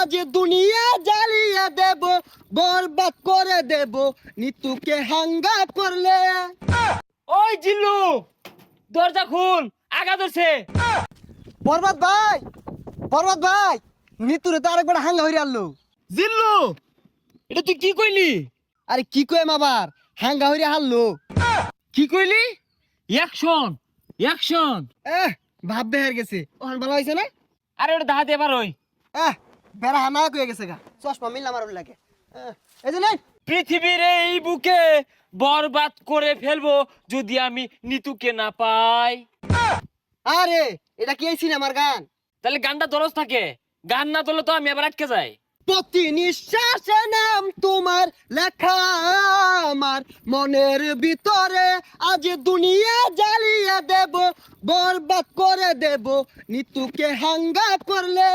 আজ দুনিয়া জ্বালিয়ে দেব, বরবাদ করে দেব নিতুকে হাঙ্গা করলে। ওই জিল্লু, দরজা খুল, আগা ধরছে। বরবাদ ভাই, বরবাদ ভাই, নিতুরে তো আরেকবার হাঙ্গা হইরে আনলো। জিল্লু, এটা তুই কি কইলি? আরে কি কইম আবার, হাঙ্গা হইরে হারলো। কি কইলি? Action, action. ভাব বেহার গেছে, ওখান ভালো হয়েছে না? আরে ওটা দাহাতে এবার ওই বেড়া হানা কয়ে গেছে গা, চশমা মিললাম আর লাগে। এই যে নাই, পৃথিবীর এই বুকে বরবাদ করে ফেলবো যদি আমি নিতুকে না পাই। আরে এটা কি এই সিনেমার গান? তাহলে গানটা দরজ থাকে, গান না তোলে তো আমি আবার আটকে যাই। প্রতি নিঃশ্বাসে নাম তোমার লেখা আমার মনের ভিতরে, আজ দুনিয়া জ্বালিয়ে দেব, বরবাদ করে দেব নিতুকে হাঙ্গা করলে।